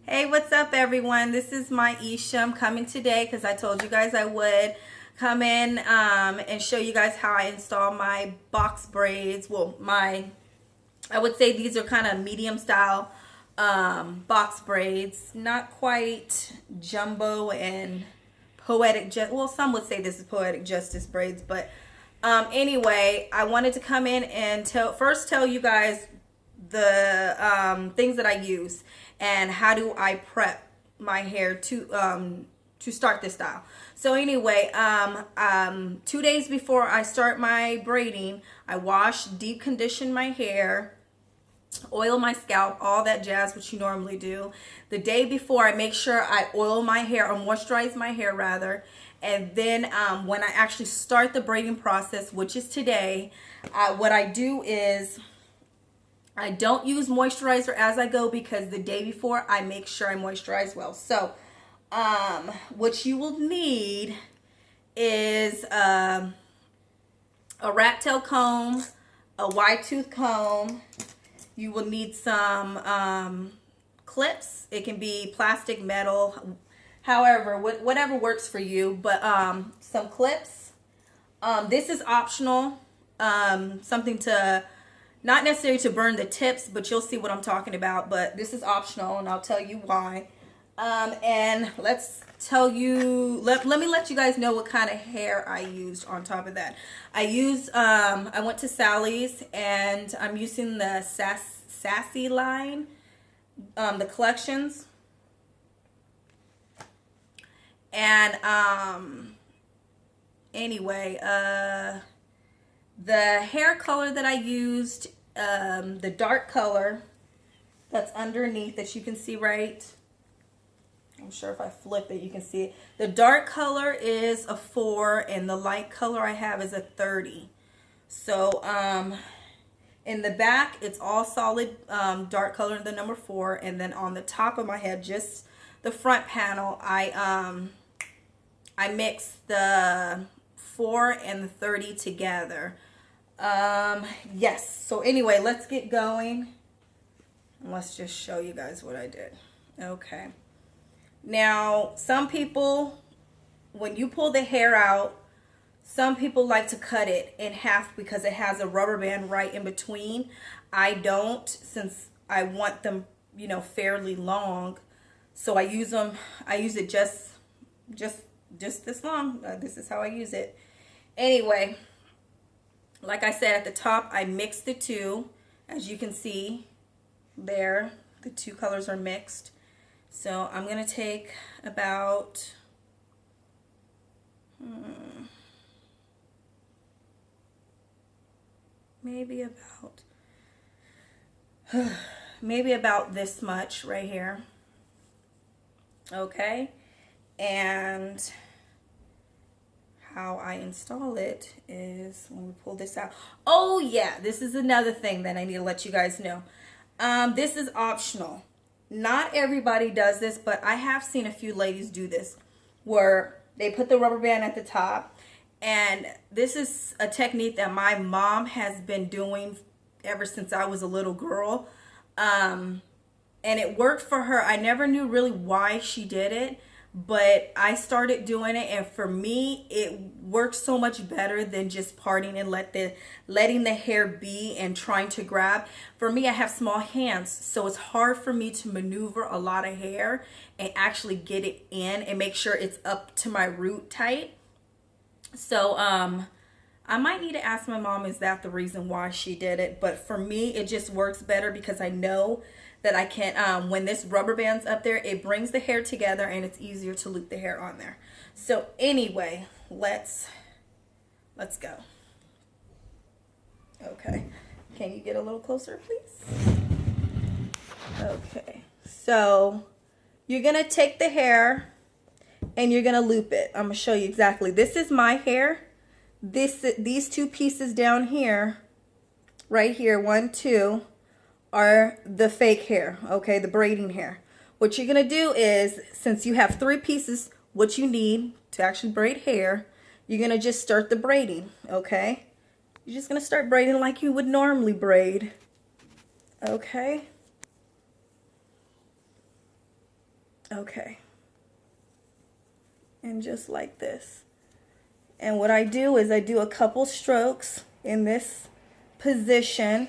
Hey, what's up, everyone? This is my Isha. I'm coming today because I told you guys I would come in and show you guys how I install my box braids. Well, I would say these are kind of medium style box braids, not quite jumbo and poetic. Well, some would say this is poetic justice braids, but anyway, I wanted to come in and first tell you guys the things that I use and how do I prep my hair to start this style. So anyway, 2 days before I start my braiding, I wash, deep condition my hair, oil my scalp, all that jazz, which you normally do. The day before, I make sure I oil my hair, or moisturize my hair rather. And then when I actually start the braiding process, which is today, what I do is I don't use moisturizer as I go because the day before I make sure I moisturize well. So what you will need is a rat tail comb, a wide tooth comb. You will need some clips. It can be plastic, metal, however, whatever works for you. But some clips. This is optional. Something to, not necessarily to burn the tips, but you'll see what I'm talking about. But this is optional, and I'll tell you why. And let's tell you, let me let you guys know what kind of hair I used on top of that. I went to Sally's, and I'm using the Sassy line, the collections. And anyway, the hair color that I used, the dark color that's underneath that you can see right. I'm sure if I flip it, you can see it. The dark color is a 4 and the light color I have is a 30. So in the back, it's all solid dark color, the number 4. And then on the top of my head, just the front panel, I mixed the 4 and the 30 together. Yes. So anyway, let's get going. And let's just show you guys what I did. Okay. Now, some people, when you pull the hair out, some people like to cut it in half because it has a rubber band right in between. I don't, since I want them, you know, fairly long. So I use it just this long. This is how I use it. Anyway, like I said, at the top, I mixed the two. As you can see there, the two colors are mixed. So I'm going to take about maybe about this much right here. Okay. And how I install it is, when we pull this out. Oh yeah, this is another thing that I need to let you guys know. This is optional. Not everybody does this, but I have seen a few ladies do this where they put the rubber band at the top. And this is a technique that my mom has been doing ever since I was a little girl. And it worked for her. I never knew really why she did it, but I started doing it, and for me, it works so much better than just parting and letting the hair be and trying to grab. For me, I have small hands, so it's hard for me to maneuver a lot of hair and actually get it in and make sure it's up to my root tight. So I might need to ask my mom, is that the reason why she did it? But for me, it just works better because I know that I can, when this rubber band's up there, it brings the hair together and it's easier to loop the hair on there. So anyway, let's go. Okay. Can you get a little closer, please? Okay. So you're going to take the hair and you're going to loop it. I'm going to show you exactly. This is my hair. These two pieces down here, right here, 1, 2, are the fake hair, okay, the braiding hair. What you're going to do is, since you have 3 pieces, what you need to actually braid hair, you're going to just start the braiding, okay? You're just going to start braiding like you would normally braid, okay? Okay. And just like this. And what I do is I do a couple strokes in this position.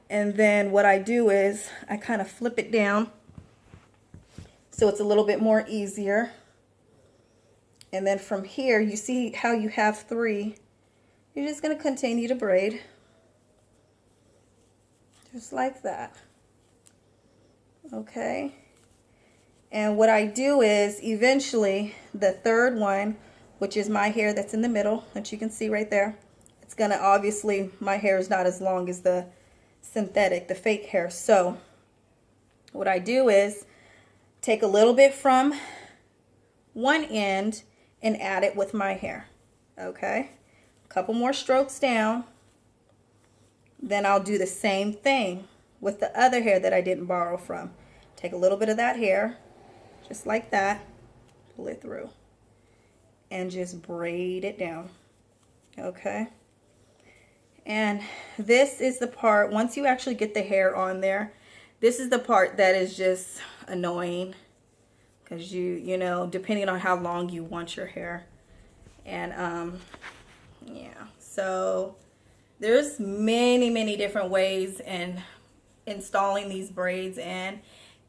And then what I do is I kind of flip it down so it's a little bit more easier. And then from here, you see how you have 3. You're just going to continue to braid. Just like that. Okay. And what I do is eventually the 3rd one, which is my hair that's in the middle, that you can see right there. It's going to, obviously, my hair is not as long as the synthetic, the fake hair. So what I do is take a little bit from one end and add it with my hair. Okay. A couple more strokes down. Then I'll do the same thing with the other hair that I didn't borrow from. Take a little bit of that hair, just like that, pull it through, and just braid it down. Okay. And this is the part, once you actually get the hair on there, this is the part that is just annoying, because you know, depending on how long you want your hair. And yeah, so there's many different ways in installing these braids in.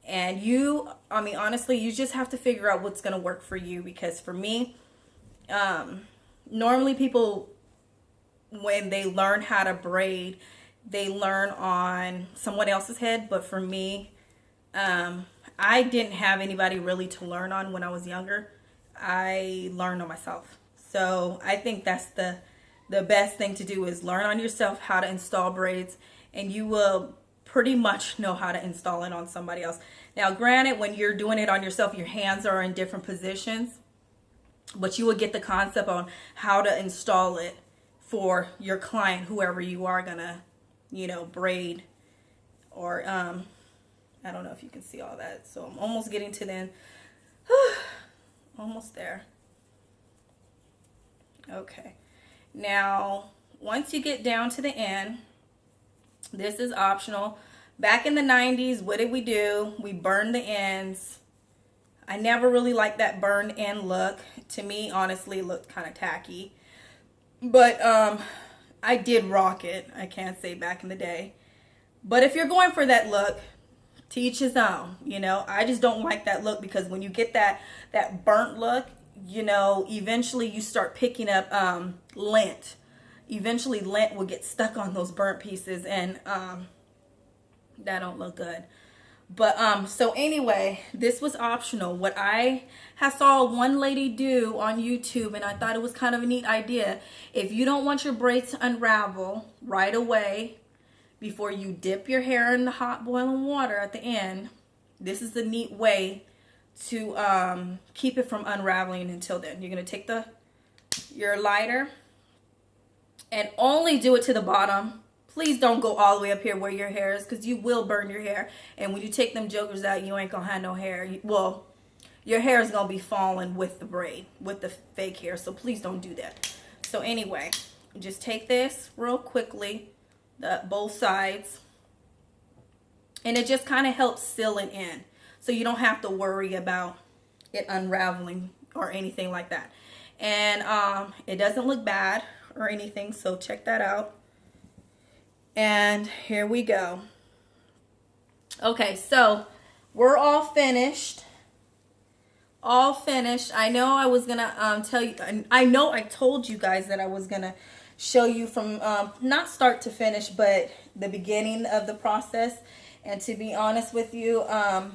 And you, I mean, honestly, you just have to figure out what's going to work for you. Because for me, normally people, when they learn how to braid, they learn on someone else's head. But for me, I didn't have anybody really to learn on when I was younger. I learned on myself. So I think that's the best thing to do, is learn on yourself how to install braids, and you will pretty much know how to install it on somebody else. Now, granted, when you're doing it on yourself, your hands are in different positions, but you will get the concept on how to install it for your client, whoever you are gonna, you know, braid. Or I don't know if you can see all that. So I'm almost getting to the end. Almost there. Okay. Now, once you get down to the end, this is optional. Back in the 90s, what did we do? We burned the ends. I never really liked that burned end look. To me, honestly, it looked kind of tacky. But I did rock it. I can't say back in the day. But if you're going for that look, to each his own. You know, I just don't like that look, because when you get that burnt look, you know, eventually you start picking up lint. Eventually lint will get stuck on those burnt pieces, and that don't look good. But so anyway, this was optional. What I saw one lady do on YouTube, and I thought it was kind of a neat idea. If you don't want your braids to unravel right away before you dip your hair in the hot boiling water at the end, this is a neat way to keep it from unraveling until then. You're going to take your lighter and only do it to the bottom. Please don't go all the way up here where your hair is, because you will burn your hair. And when you take them jokers out, you ain't going to have no hair. Well, your hair is going to be falling with the braid, with the fake hair. So please don't do that. So anyway, just take this real quickly, both sides. And it just kind of helps seal it in. So you don't have to worry about it unraveling or anything like that. And it doesn't look bad or anything. So check that out. And here we go. Okay, so we're all finished. All finished. I know I was gonna tell you. I know I told you guys that I was gonna show you from not start to finish, but the beginning of the process. And to be honest with you, I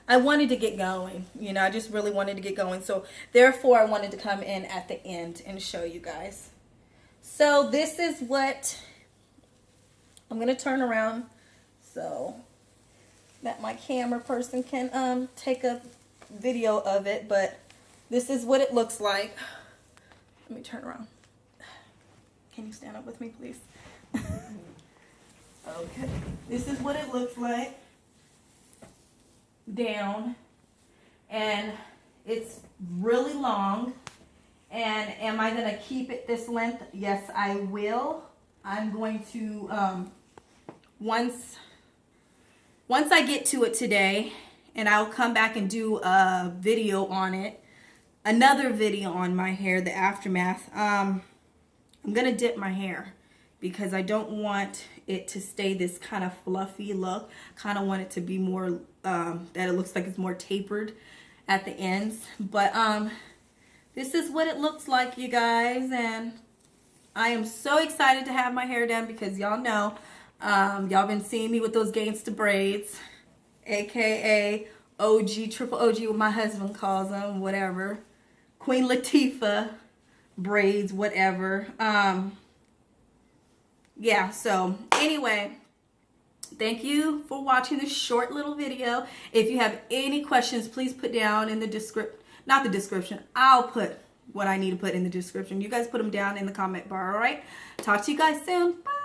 wanted to get going. You know, I just really wanted to get going. So therefore, I wanted to come in at the end and show you guys. So this is what I'm going to turn around so that my camera person can take a video of it. But this is what it looks like. Let me turn around. Can you stand up with me, please? Okay. This is what it looks like down. And it's really long. And am I going to keep it this length? Yes, I will. I'm going to, once once I get to it today, and I'll come back and do a video on it, another video on my hair, the aftermath. I'm gonna dip my hair because I don't want it to stay this kind of fluffy look. Kind of want it to be more that it looks like it's more tapered at the ends. But this is what it looks like, you guys, and I am so excited to have my hair done because y'all know y'all been seeing me with those gangsta braids, aka OG, triple OG, what my husband calls them, whatever, Queen Latifah braids, whatever. Yeah, so anyway, thank you for watching this short little video. If you have any questions, please put down in the description, I'll put what I need to put in the description. You guys put them down in the comment bar, all right? Talk to you guys soon. Bye.